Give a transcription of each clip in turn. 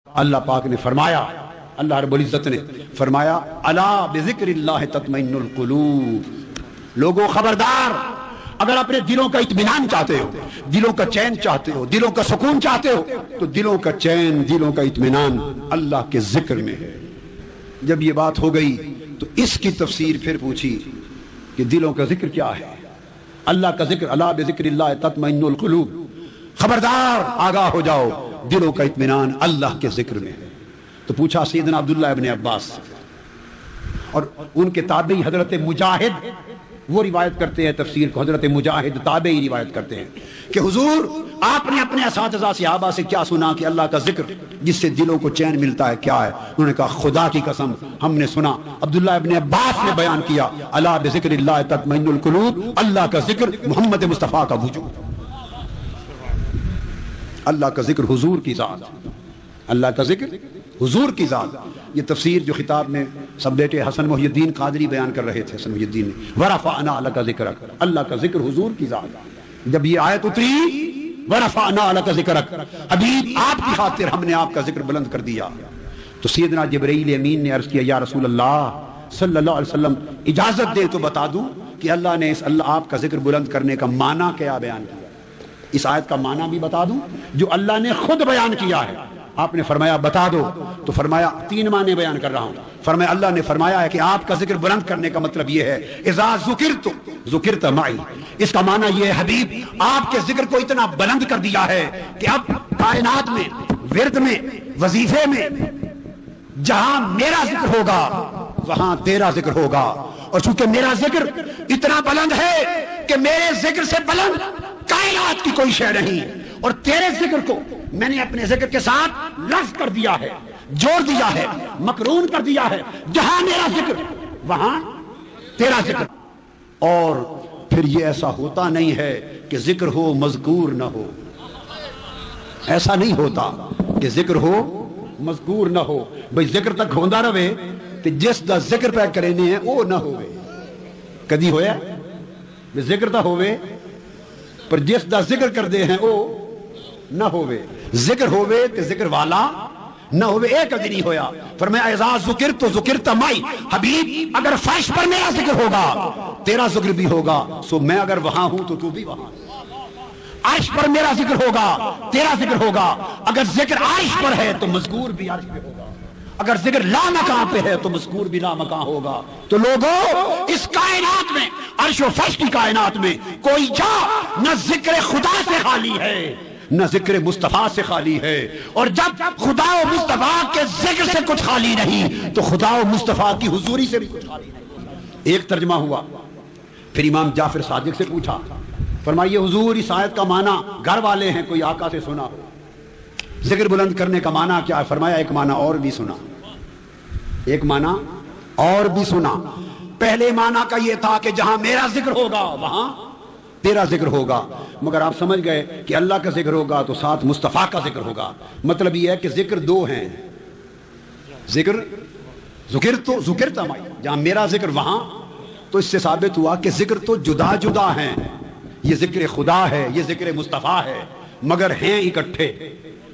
اللہ پاک نے فرمایا، اللہ رب العزت نے فرمایا الا بذکر اللہ تطمئن القلوب، لوگوں خبردار، اگر اپنے دلوں کا اطمینان چاہتے ہو، دلوں کا چین چاہتے ہو، دلوں کا سکون چاہتے ہو، تو دلوں کا چین، دلوں کا اطمینان اللہ کے ذکر میں ہے۔ جب یہ بات ہو گئی تو اس کی تفسیر پھر پوچھی کہ دلوں کا ذکر کیا ہے؟ اللہ کا ذکر، الا بذکر اللہ تطمئن القلوب، خبردار آگاہ ہو جاؤ، دلوں کا اطمینان اللہ کے ذکر میں ہے۔ تو پوچھا سیدنا عبداللہ ابن عباس، اور ان کے تابعی حضرت مجاہد وہ روایت کرتے ہیں، تفسیر کو حضرت مجاہد تابعی روایت کرتے ہیں کہ حضور آپ نے اپنے اساتذہ صحابہ سے کیا سنا کہ اللہ کا ذکر جس سے دلوں کو چین ملتا ہے کیا ہے؟ انہوں نے کہا خدا کی قسم ہم نے سنا، عبداللہ ابن عباس نے بیان کیا الا بذکر اللہ تطمئن القلوب، اللہ کا ذکر محمد مصطفیٰ کا وجود، اللہ کا ذکر حضور کی ذات، اللہ کا ذکر حضور کی ذات۔ یہ تفسیر جو خطاب میں سب بیٹے حسن محی الدین قادری بیان کر رہے تھے، حسن محی الدین نے ورفعنا لک ذکرک، اللہ کا ذکر حضور کی ذات۔ جب یہ آیت اتری ورفعنا لک ذکرک، حبیب آپ کی خاطر ہم نے آپ کا ذکر بلند کر دیا، تو سیدنا جبرائیل امین نے عرض کیا یا رسول اللہ صلی اللہ علیہ وسلم اجازت دے تو بتا دوں کہ اللہ نے اس اللہ آپ کا ذکر بلند کرنے کا معنی کیا بیان کیا، اس آیت کا معنی بھی بتا دوں جو اللہ نے خود بیان کیا ہے۔ آپ نے فرمایا بتا دو، تو فرمایا تین معنی بیان کر رہا ہوں۔ فرمایا اللہ نے فرمایا ہے کہ آپ کا ذکر بلند کرنے کا مطلب یہ ہے اذا ذکرت ذکرت معی، اس کا معنی یہ ہے حبیب آپ کے ذکر کو اتنا بلند کر دیا ہے کہ اب کائنات میں، ورد میں، وظیفے میں جہاں میرا ذکر ہوگا وہاں تیرا ذکر ہوگا، اور چونکہ میرا ذکر اتنا بلند ہے کہ میرے ذکر سے بلند کائنات کی کوئی شے نہیں، اور تیرے ذکر کو میں نے اپنے ذکر کے ساتھ لفظ کر دیا ہے، جوڑ دیا ہے، مقرون کر دیا ہے، جہاں میرا ذکر وہاں تیرا ذکر۔ اور پھر یہ ایسا ہوتا نہیں ہے کہ ذکر ہو مذکور نہ ہو، ایسا نہیں ہوتا کہ ذکر ہو مذکور نہ ہو، بھئی ذکر تک ہوندہ رہے تو جس دا ذکر پہ کرنے ہیں وہ نہ ہوئے۔ کدی ہویا ذکر تا ہوئے پر جس دا ذکر کر دے ہیں وہ نہ ہوئے، ذکر ہوئے تو ذکر والا نہ ہوئے، ایک کدی نہیں ہویا۔ فرمایا اذا ذکر تو ذکرت معی، حبیب اگر فرش پر میرا ذکر ہوگا تیرا ذکر بھی ہوگا، سو میں اگر وہاں ہوں تو بھی وہاں، عرش پر میرا ذکر ہوگا تیرا ذکر ہوگا، اگر ذکر عرش پر ہے تو مذکور بھی عرش پہ ہوگا، اگر ذکر لا مکان پہ ہے تو مذکور بھی لا مکان ہوگا۔ تو لوگوں اس کائنات میں، عرش و فرش کی کائنات میں کوئی جا نہ ذکر خدا سے خالی ہے نہ ذکر مصطفیٰ سے خالی ہے، اور جب خدا و مصطفیٰ کے ذکر سے کچھ خالی نہیں تو خدا و مصطفیٰ کی حضوری سے بھی کچھ خالی نہیں۔ ایک ترجمہ ہوا، پھر امام جعفر صادق سے پوچھا، فرمائیے حضور اس آیت کا معنی گھر والے ہیں کوئی آقا سے سنا ہو، ذکر بلند کرنے کا معنی کیا ہے؟ فرمایا ایک معنی اور بھی سنا، ایک معنی اور بھی سنا۔ پہلے معنی کا یہ تھا کہ جہاں میرا ذکر ہوگا وہاں تیرا ذکر ہوگا، مگر آپ سمجھ گئے کہ اللہ کا ذکر ہوگا تو ساتھ مصطفیٰ کا ذکر ہوگا۔ مطلب یہ ہے کہ ذکر دو ہیں، ذکر تو ذکرت معی، جہاں میرا ذکر وہاں، تو اس سے ثابت ہوا کہ ذکر تو جدا جدا ہیں، یہ ذکر خدا ہے، یہ ذکر مصطفیٰ ہے، مگر ہیں اکٹھے،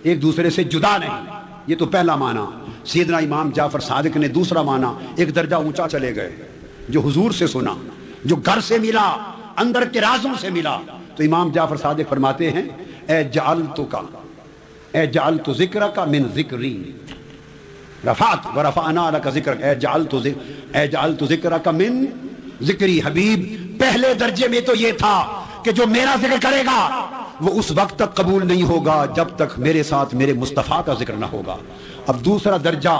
ایک دوسرے سے جدا نہیں۔ یہ تو پہلا معنی۔ سیدنا امام جعفر صادق نے دوسرا معنی ایک درجہ اونچا چلے گئے، جو حضور سے سنا، جو گھر سے ملا، اندر کے رازوں سے ملا، تو امام جعفر صادق فرماتے ہیں اے جعلت ذکرک من ذکری، رفعت ورفعنا لک ذکرک، اے جعلت ذکرک من ذکری، حبیب پہلے درجے میں تو یہ تھا کہ جو میرا ذکر کرے گا وہ اس وقت تک قبول نہیں ہوگا جب تک میرے ساتھ میرے مصطفیٰ کا ذکر نہ ہوگا۔ اب دوسرا درجہ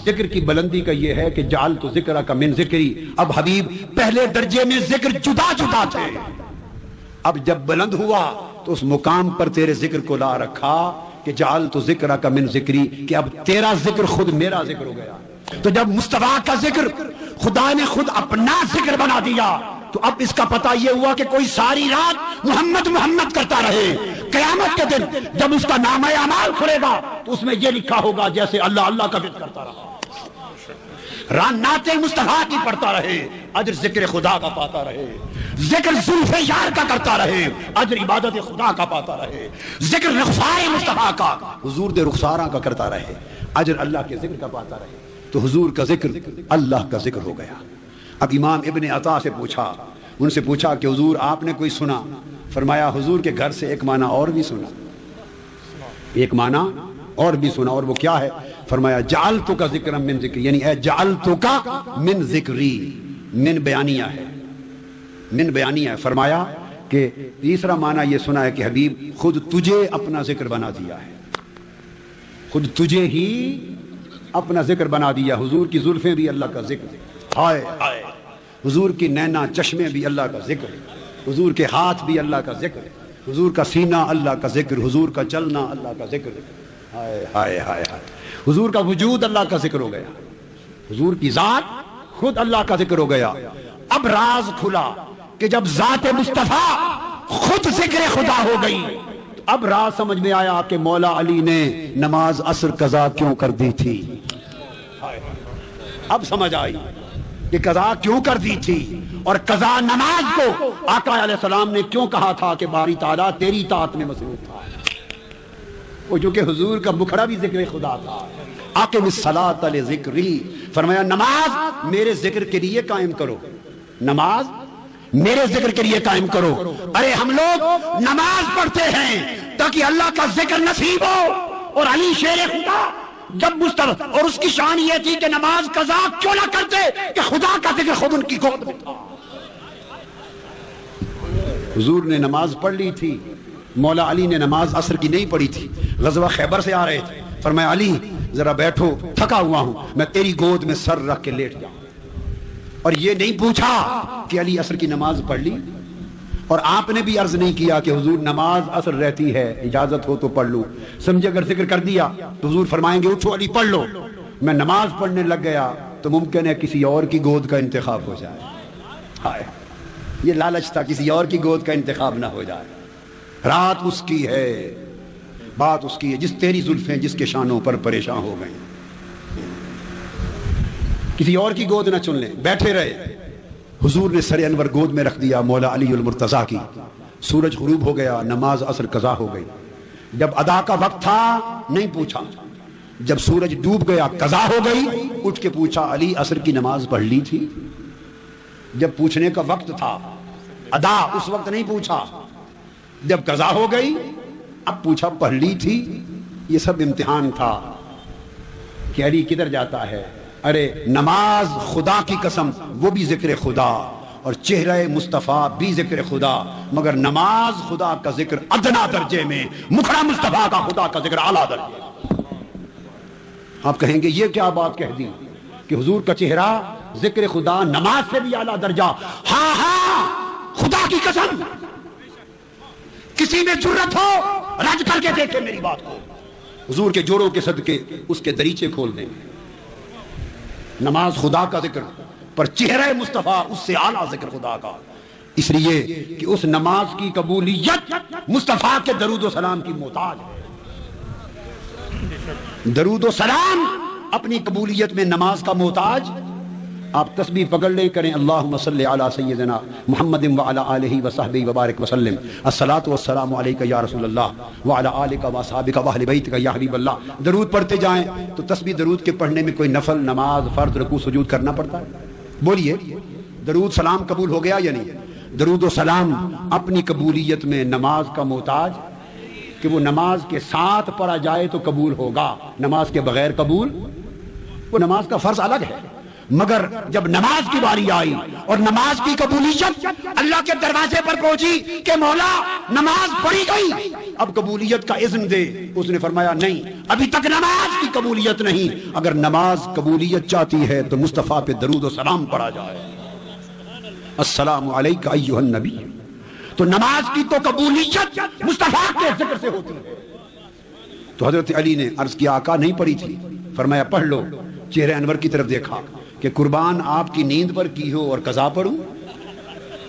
ذکر کی بلندی کا یہ ہے کہ جعلت ذکرک من ذکری، اب حبیب پہلے درجے میں ذکر جدا جدا تھے، اب جب بلند ہوا تو اس مقام پر تیرے ذکر کو لا رکھا کہ جعلت ذکرک من ذکری، کہ اب تیرا ذکر خود میرا ذکر ہو گیا۔ تو جب مصطفیٰ کا ذکر خدا نے خود اپنا ذکر بنا دیا تو اب اس کا پتہ یہ ہوا کہ کوئی ساری رات محمد محمد کرتا رہے، قیامت کے دن جب اس کا نامہ اعمال کھلے گا تو اس میں یہ لکھا ہوگا جیسے اللہ اللہ کا ذکر کرتا رہا۔ نعت مصطفیٰ کی پڑھتا رہے، اجر ذکر خدا کا پاتا رہے، ذکر زلف یار کا کرتا رہے، اجر عبادت خدا کا پاتا رہے، ذکر رخسار مصطفیٰ کا، حضور دے رخساراں کا کرتا رہے، اجر اللہ کے ذکر کا پاتا رہے۔ تو حضور کا ذکر اللہ کا ذکر ہو گیا۔ اب امام ابن عطا سے پوچھا، ان سے پوچھا کہ حضور آپ نے کوئی سنا؟ فرمایا حضور کے گھر سے ایک معنی اور بھی سنا، ایک معنی اور بھی سنا، اور وہ کیا ہے؟ فرمایا جعلتک ذکرا من ذکری، یعنی اے جعلتک من ذکری، من بیانیہ ہے، من بیانیہ ہے۔ فرمایا کہ تیسرا معنی یہ سنا ہے کہ حبیب خود تجھے اپنا ذکر بنا دیا ہے، خود تجھے ہی اپنا ذکر بنا دیا۔ حضور کی زلفیں بھی اللہ کا ذکر، ہائے ہائے، حضور کی نینا چشمیں بھی اللہ کا ذکر، حضور کے ہاتھ بھی اللہ کا ذکر، حضور کا سینہ اللہ کا ذکر، حضور کا چلنا اللہ کا ذکر، ہائے ہائے ہائے ہائے، حضور کا وجود اللہ کا ذکر ہو گیا، حضور کی ذات خود اللہ کا ذکر ہو گیا۔ اب راز کھلا کہ جب ذات مصطفیٰ خود ذکر خدا ہو گئی، اب راز سمجھ میں آیا کہ مولا علی نے نماز عصر قضا کیوں کر دی تھی۔ اب سمجھ آئی کہ قضا کیوں کر دی تھی، اور قضا نماز کو آقا علیہ السلام نے کیوں کہا تھا کہ باری تعالیٰ تیری اطاعت میں مصروف تھا۔ وہ چونکہ حضور کا مکھڑا بھی ذکر خدا تھا، اقم الصلاۃ لذکری، فرمایا نماز میرے ذکر کے لیے قائم کرو، نماز میرے ذکر کے لیے قائم کرو۔ ارے ہم لوگ نماز پڑھتے ہیں تاکہ اللہ کا ذکر نصیب ہو، اور علی شیر خدا جب مصطفیٰ، اور اس کی شان یہ تھی کہ نماز قضا کیوں نہ کرتے کہ خدا کا ذکر خود ان کی گود میں تھا۔ حضور نے نماز پڑھ لی تھی، مولا علی نے نماز عصر کی نہیں پڑھی تھی، غزوہ خیبر سے آ رہے تھے، فرمایا علی ذرا بیٹھو، تھکا ہوا ہوں، میں تیری گود میں سر رکھ کے لیٹ جاؤں۔ اور یہ نہیں پوچھا کہ علی عصر کی نماز پڑھ لی، اور آپ نے بھی عرض نہیں کیا کہ حضور نماز عصر رہتی ہے، اجازت ہو تو پڑھ لوں۔ سمجھے اگر ذکر کر دیا تو حضور فرمائیں گے اٹھو علی پڑھ لو، میں نماز پڑھنے لگ گیا تو ممکن ہے کسی اور کی گود کا انتخاب ہو جائے۔ ہائے، یہ لالچ تھا کسی اور کی گود کا انتخاب نہ ہو جائے۔ رات اس کی ہے، بات اس کی ہے، جس تیری زلفیں جس کے شانوں پر پریشان ہو گئیں، کسی اور کی گود نہ چن لیں، بیٹھے رہے۔ حضور نے سر انور گود میں رکھ دیا مولا علی المرتضیٰ کی۔ سورج غروب ہو گیا، نماز عصر قضا ہو گئی۔ جب ادا کا وقت تھا نہیں پوچھا، جب سورج ڈوب گیا قضا ہو گئی، اٹھ کے پوچھا علی عصر کی نماز پڑھ لی تھی؟ جب پوچھنے کا وقت تھا ادا، اس وقت نہیں پوچھا، جب قضا ہو گئی اب پوچھا پڑھ لی تھی۔ یہ سب امتحان تھا کہ علی کدھر جاتا ہے۔ ارے نماز خدا کی قسم وہ بھی ذکر خدا، اور چہرہ مصطفیٰ بھی ذکر خدا، مگر نماز خدا کا ذکر ادنا درجے میں، مکھڑا مصطفیٰ کا خدا کا ذکر اعلیٰ درجے۔ آپ کہیں گے یہ کیا بات کہہ دی کہ حضور کا چہرہ ذکر خدا نماز سے بھی اعلیٰ درجہ؟ ہاں ہاں، خدا کی قسم کسی میں جرت ہو رد کر کے دیکھے میری بات کو، حضور کے جوڑوں کے صدقے اس کے دریچے کھول دیں۔ نماز خدا کا ذکر، پر چہرہ مصطفیٰ اس سے اعلیٰ ذکر خدا کا، اس لیے کہ اس نماز کی قبولیت مصطفیٰ کے درود و سلام کی محتاج ہے۔ درود و سلام اپنی قبولیت میں نماز کا محتاج۔ آپ تسبیح پکڑ لیں، کریں اللہم صلی علی سیدنا محمد وعلی آلہ وصحبہ وبارک وسلم، الصلاۃ والسلام علیک یا رسول اللہ وعلی آلک واصحابک واہل بیتک یا حبیب اللہ۔ درود پڑھتے جائیں تو تسبیح درود کے پڑھنے میں کوئی نفل نماز فرض رکوع سجود کرنا پڑتا ہے؟ بولیے، درود سلام قبول ہو گیا یا نہیں؟ درود و سلام اپنی قبولیت میں نماز کا محتاج، کہ وہ نماز کے ساتھ پڑھا جائے تو قبول ہوگا، نماز کے بغیر قبول، وہ نماز کا فرض الگ ہے، مگر جب نماز کی باری آئی اور نماز کی قبولیت اللہ کے دروازے پر پہنچی کہ مولا نماز پڑھی گئی، اب قبولیت کا اذن دے، اس نے فرمایا نہیں، ابھی تک نماز کی قبولیت نہیں، اگر نماز قبولیت چاہتی ہے تو مصطفیٰ پہ درود و سلام پڑھا جائے، السلام علیک ایھا النبی۔ تو نماز کی تو قبولیت مصطفیٰ کے ذکر سے ہوتی ہے۔ تو حضرت علی نے عرض کیا آقا نہیں پڑھی تھی، فرمایا پڑھ لو۔ چہرے انور کی طرف دیکھا کہ قربان آپ کی نیند پر کی ہو اور قضا پڑھوں،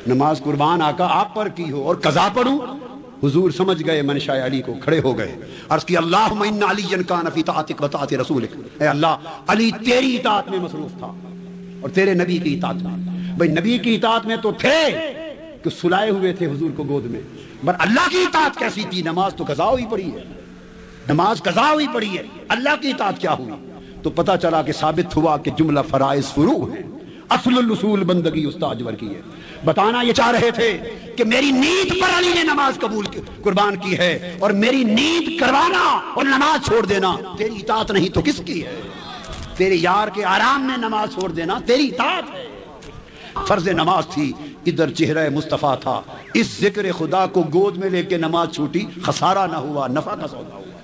نماز قربان آقا آپ پر کی ہو اور قضا پڑھوں؟ حضور سمجھ گئے منشاء علی کو، کھڑے ہو گئے، عرض کی اللہم ان علی کان فی طاعتک و طاعت رسولک، اے اللہ علی تیری اطاعت میں مصروف تھا، اور تیرے نبی کی اطاعت میں. بھئی نبی کی اطاعت میں تو تھے کہ سلائے ہوئے تھے حضور کو گود میں، پر اللہ کی اطاعت کیسی تھی؟ نماز تو قضا ہوئی پڑی ہے، نماز قضا ہوئی پڑی ہے، اللہ کی اطاعت کیا ہوئی؟ تو پتہ چلا کہ ثابت ہوا کہ جملہ فرائض فروع ہیں، اصل الاصول بندگی استاجور کی ہے. بتانا یہ چاہ رہے تھے کہ میری نیند پر علی نے نماز قربان کی ہے، اور میری نیند کروانا اور نماز چھوڑ دینا تیری اطاعت نہیں تو کس کی ہے؟ تیرے یار کے آرام میں نماز چھوڑ دینا تیری اطاعت ہے. فرض نماز تھی، ادھر چہرہ مصطفیٰ تھا، اس ذکر خدا کو گود میں لے کے نماز چھوٹی، خسارہ نہ ہوا، نفع کا سودا ہوا.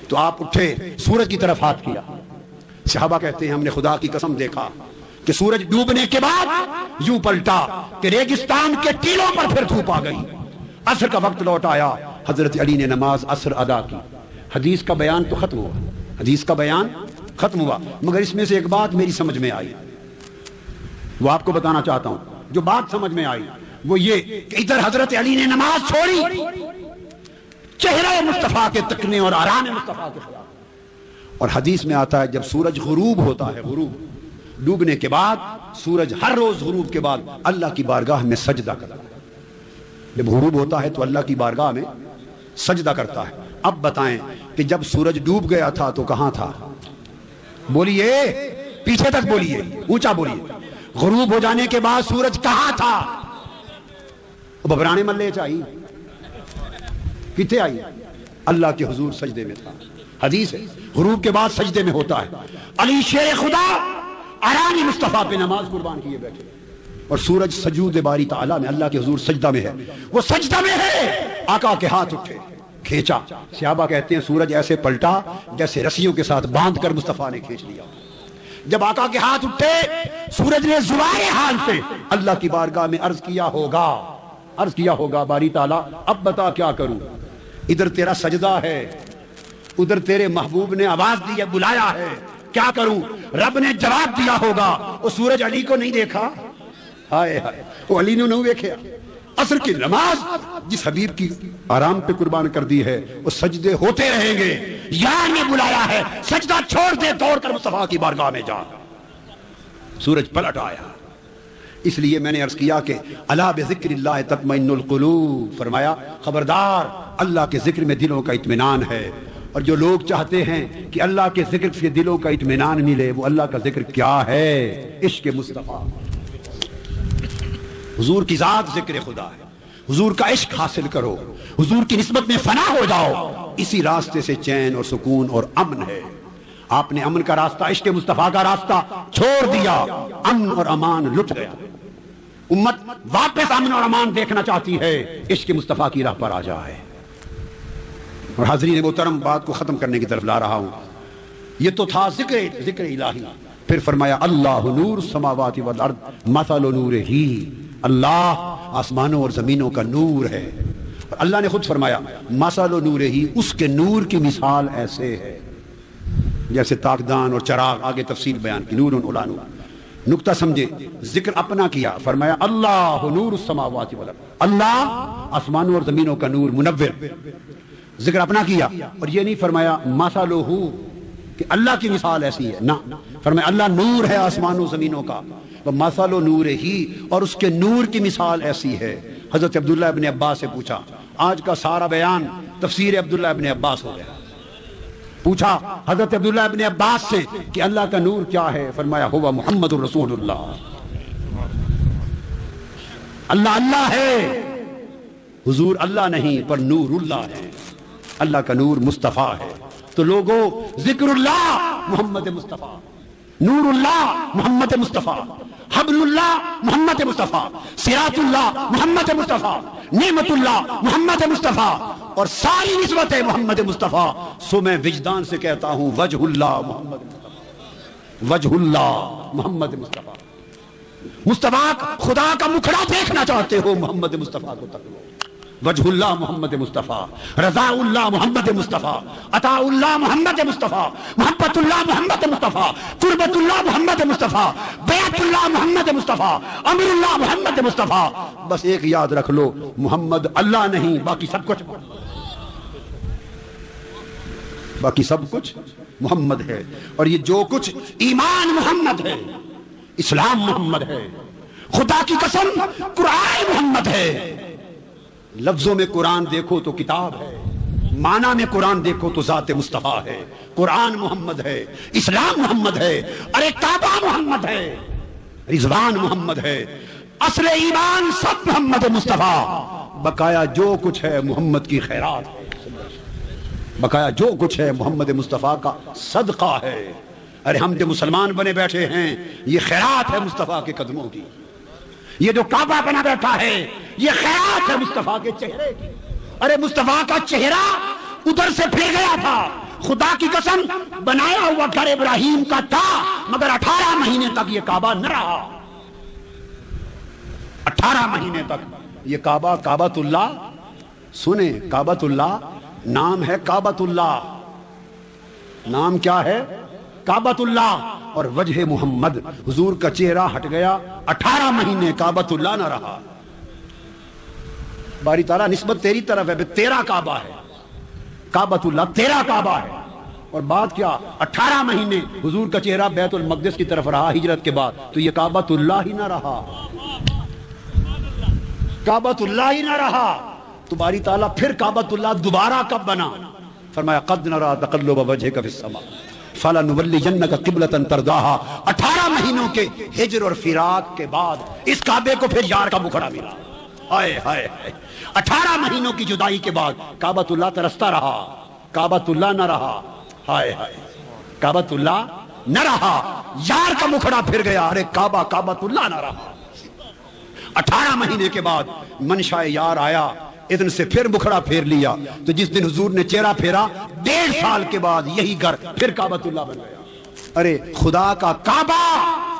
تو آپ اٹھے، سورج کی طرف ہاتھ کیا. صحابہ کہتے ہیں ہم نے خدا کی قسم دیکھا کہ سورج ڈوبنے کے بعد یوں پلٹا کہ ریگستان کے ٹیلوں پر پھر دھوپ آ گئی. عصر کا وقت لوٹ آیا، حضرت علی نے نماز عصر ادا کی. حدیث کا بیان تو ختم ہوا، حدیث کا بیان ختم ہوا، مگر اس میں سے ایک بات میری سمجھ میں آئی، وہ آپ کو بتانا چاہتا ہوں. جو بات سمجھ میں آئی وہ یہ کہ ادھر حضرت علی نے نماز چھوڑی چہرہ مصطفیٰ کے تکنے اور آرام مصطفیٰ کے خلاف. اور حدیث میں آتا ہے جب سورج غروب ہوتا ہے، غروب ڈوبنے کے بعد سورج ہر روز غروب کے بعد اللہ کی بارگاہ میں سجدہ کرتا ہے. جب غروب ہوتا ہے تو اللہ کی بارگاہ میں سجدہ کرتا ہے. اب بتائیں کہ جب سورج ڈوب گیا تھا تو کہاں تھا؟ بولیے، پیچھے تک بولیے، اونچا بولیے. غروب ہو جانے کے بعد سورج کہاں تھا؟ ببرانے ملے چاہیے کتنے آئی؟ اللہ کے حضور سجدے میں تھا. حدیث ہے غروب کے بعد سجدے میں ہوتا ہے. علی شیر خدا آرام مصطفیٰ پہ نماز قربان کیے بیٹھے، اور سورج سجود باری تعالیٰ میں اللہ کے حضور سجدہ میں ہے، وہ سجدہ میں ہے. آقا کے ہاتھ اٹھے، کھینچا. صحابہ کہتے ہیں سورج ایسے پلٹا جیسے رسیوں کے ساتھ باندھ کر مصطفیٰ نے کھینچ لیا. جب آقا کے ہاتھ اٹھے سورج نے زوائے حال سے اللہ کی بارگاہ میں عرض کیا ہوگا باری تعالیٰ اب بتا کیا کروں؟ ادھر تیرا سجدہ ہے، ادھر تیرے محبوب نے آواز دی ہے، بلایا ہے، کیا کروں؟ رب نے جواب دیا ہوگا. وہ سورج علی کو نہیں دیکھا؟ ہائے ہائے، وہ علی نے نہیں دیکھا. عصر کی نماز جس حبیب کی آرام پہ قربان کر دی ہے وہ سجدے ہوتے رہیں گے. یار نے بلایا ہے، سجدہ چھوڑ دے، دوڑ کر مصطفیٰ کی بارگاہ میں جا. سورج پلٹ آیا. اس لیے میں نے عرض کیا کہ الا بذکر اللہ تطمئن القلوب، فرمایا خبردار اللہ کے ذکر میں دلوں کا اطمینان ہے. اور جو لوگ چاہتے ہیں کہ اللہ کے ذکر سے دلوں کا اطمینان ملے، وہ اللہ کا ذکر کیا ہے؟ عشق مصطفیٰ. حضور کی ذات ذکر خدا ہے. حضور کا عشق حاصل کرو، حضور کی نسبت میں فنا ہو جاؤ. اسی راستے سے چین اور سکون اور امن ہے. آپ نے امن کا راستہ، عشق مصطفیٰ کا راستہ چھوڑ دیا، امن اور امان لٹ گیا. امت واپس امن اور امان دیکھنا چاہتی ہے، عشق مصطفیٰ کی راہ پر آ جائے. اور حاضرین محترم، بات کو ختم کرنے کی طرف لا رہا ہوں. یہ تو تھا ذکر الہی. پھر فرمایا اللہ نور السماوات والارض مثل نورہ، اللہ آسمانوں اور زمینوں کا نور ہے. اور اللہ نے خود فرمایا مثل نورہ، اس کے نور کی مثال ایسے ہے جیسے تاکدان اور چراغ. آگے تفصیل بیان کی، نور علی نور. نقطہ سمجھے، ذکر اپنا کیا، فرمایا اللہ نور السماوات والارض، اللہ آسمانوں اور زمینوں کا نور، منور. ذکر اپنا کیا. اور یہ نہیں فرمایا مثلہ کہ اللہ کی مثال ایسی ہے، نہ، فرمایا اللہ نور ہے آسمانوں زمینوں کا، مثل نور ہی، اور اس کے نور کی مثال ایسی ہے. حضرت عبداللہ ابن عباس سے پوچھا، آج کا سارا بیان تفسیر عبداللہ ابن عباس ہو گیا. پوچھا حضرت عبداللہ ابن عباس سے کہ اللہ کا نور کیا ہے؟ فرمایا ہوا محمد الرسول اللہ. اللہ اللہ ہے، حضور اللہ نہیں پر نور اللہ ہے. اللہ کا نور مصطفیٰ ہے. تو لوگوں، ذکر اللہ محمد مصطفیٰ، نور اللہ محمد مصطفیٰ، حبل اللہ محمد مصطفیٰ، صراط اللہ محمد مصطفیٰ، نعمت اللہ محمد مصطفیٰ، اور ساری نسبتیں محمد مصطفیٰ. سو میں وجدان سے کہتا ہوں وجہ اللہ محمد مصطفیٰ، وجہ اللہ محمد مصطفیٰ. مصطفیٰ خدا کا مکھڑا دیکھنا چاہتے ہو، محمد مصطفیٰ کو تک لو. وجہ اللہ محمد مصطفیٰ، رضا اللہ محمد مصطفیٰ، عطا اللہ محمد مصطفیٰ، محبت اللہ محمد مصطفیٰ، قربت اللہ محمد مصطفیٰ، بیعت اللہ محمد مصطفیٰ، امر اللہ محمد مصطفیٰ. بس ایک یاد رکھ لو، محمد اللہ نہیں، باقی سب کچھ محمد ہے. اور یہ جو کچھ ایمان محمد ہے، اسلام محمد ہے، خدا کی قسم قرآن محمد ہے۔ لفظوں میں قرآن دیکھو تو کتاب ہے، معنی میں قرآن دیکھو تو ذات مصطفیٰ ہے۔ قرآن محمد ہے، اسلام محمد ہے، ارے کعبہ محمد ہے، رضوان محمد ہے، اصل ایمان سب محمد مصطفیٰ، بقایا جو کچھ ہے محمد کی خیرات ہے، بقایا جو کچھ ہے محمد مصطفیٰ کا صدقہ ہے۔ ارے ہم جو مسلمان بنے بیٹھے ہیں یہ خیرات ہے مصطفیٰ کے قدموں کی، یہ جو کعبہ بنا بیٹھا ہے یہ خیرات ہے مصطفیٰ کے چہرے کی۔ ارے مصطفیٰ کا چہرہ ادھر سے پھر گیا تھا، خدا کی قسم بنایا ہوا گھر ابراہیم کا تھا، مگر 18 مہینے تک یہ کعبہ نہ رہا، 18 مہینے تک یہ کعبہ، کعبۃ اللہ سنیں، کعبۃ اللہ نام ہے، کعبۃ اللہ نام کیا ہے؟ کعبۃ اللہ، اور وجہ محمد، حضور کا چہرہ ہٹ گیا، 18 مہینے کعبۃ اللہ نہ رہا۔ باری تعالیٰ نسبت تیری طرف ہے، تیرا کعبہ ہے، کعبۃ اللہ تیرا کعبہ ہے، اور بات کیا 18 مہینے حضور کا چہرہ بیت المقدس کی طرف رہا ہجرت کے بعد، تو یہ کعبۃ اللہ ہی نہ رہا، کعبۃ اللہ ہی نہ رہا۔ تو باری تعالیٰ پھر کعبۃ اللہ دوبارہ کب بنا؟ فرمایا قد نرى تقلب وجهك في السماء فلنولينك قبلة ترضاها۔ 18 مہینوں کے ہجر اور فراق کے بعد اس کعبے کو پھر یار کا مکھڑا ملا، ہائے ہائے ہائے، 18 مہینوں کی جدائی کے بعد کعبۃ اللہ ترستا رہا، کعبۃ اللہ نہ رہا، ہائے ہائے، کعبۃ اللہ نہ رہا، یار کا مکھڑا پھر گیا، ارے کعبہ کعبۃ اللہ نہ رہا۔ 18 مہینے کے بعد منشاء یار آیا، اذن سے پھر مکھڑا پھیر لیا، تو جس دن حضور نے چہرہ پھیرا 1.5 سال کے بعد یہی گھر پھر کعبۃ اللہ بن گیا۔ ارے خدا کا کعبہ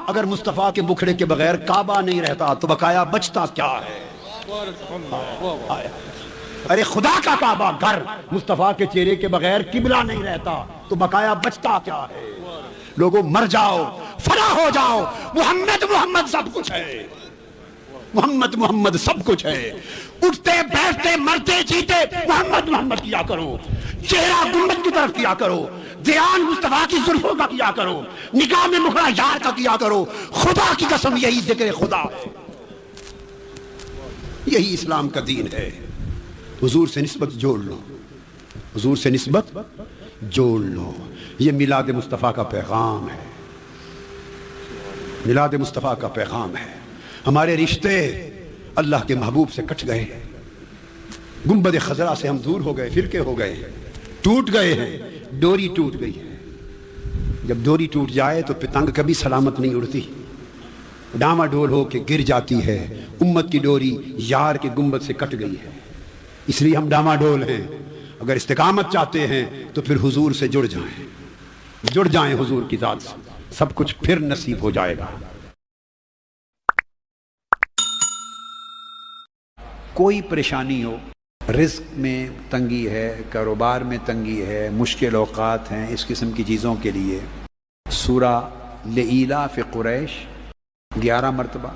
اگر مصطفیٰ کے مکھڑے کے بغیر کعبہ نہیں رہتا تو بقایا بچتا کیا ہے؟ ارے خدا کا کعبہ گھر مصطفیٰ کے چہرے کے بغیر قبلہ نہیں رہتا تو بقایا بچتا کیا ہے؟ لوگوں مر جاؤ، فنا ہو جاؤ، محمد محمد سب کچھ ہے، محمد محمد سب کچھ ہے، اٹھتے بیٹھتے مرتے جیتے محمد محمد کیا کرو، چہرہ گنبد کی طرف کیا کرو، دھیان مصطفیٰ کی زلفوں کا کیا کرو، نکاح میں مکھڑا یار کا کیا کرو، خدا کی قسم یہی ذکر خدا ہے، یہی اسلام کا دین ہے۔ حضور سے نسبت جوڑ لو، حضور سے نسبت جوڑ لو، یہ میلاد مصطفیٰ کا پیغام ہے، میلاد مصطفیٰ کا پیغام ہے۔ ہمارے رشتے اللہ کے محبوب سے کٹ گئے، گنبد خضرا سے ہم دور ہو گئے، فرقے ہو گئے، ٹوٹ گئے ہیں، ڈوری ٹوٹ گئی ہے۔ جب ڈوری ٹوٹ جائے تو پتنگ کبھی سلامت نہیں اڑتی، ڈاما ڈول ہو کے گر جاتی ہے۔ امت کی ڈوری یار کے گنبد سے کٹ گئی ہے، اس لیے ہم ڈاما ڈول ہیں۔ اگر استقامت چاہتے ہیں تو پھر حضور سے جڑ جائیں، جڑ جائیں حضور کی ذات سے، سب کچھ پھر نصیب ہو جائے گا۔ کوئی پریشانی ہو، رزق میں تنگی ہے، کاروبار میں تنگی ہے، مشکل اوقات ہیں، اس قسم کی چیزوں کے لیے سورہ لإیلاف قریش 11 مرتبہ،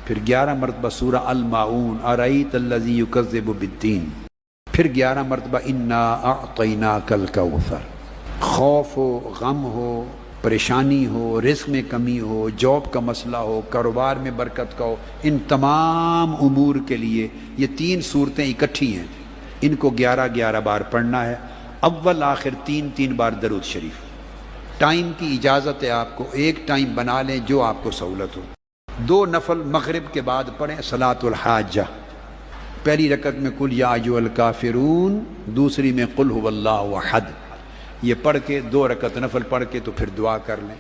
پھر 11 مرتبہ سورہ الماعون ارأیت الذی یکذب بالدین، پھر 11 مرتبہ انا اعطیناک الکوثر۔ خوف ہو، غم ہو، پریشانی ہو، رزق میں کمی ہو، جاب کا مسئلہ ہو، کاروبار میں برکت کا ہو، ان تمام امور کے لیے یہ 3 صورتیں اکٹھی ہیں، ان کو 11 بار پڑھنا ہے، اول آخر 3 بار درود شریف۔ ٹائم کی اجازت ہے آپ کو، ایک ٹائم بنا لیں جو آپ کو سہولت ہو۔ 2 نفل مغرب کے بعد پڑھیں، صلاۃ الحاجہ، پہلی رکعت میں قل یا ایھا الکافرون، دوسری میں قل ھو اللہ احد، یہ پڑھ کے 2 رکعت نفل پڑھ کے تو پھر دعا کر لیں۔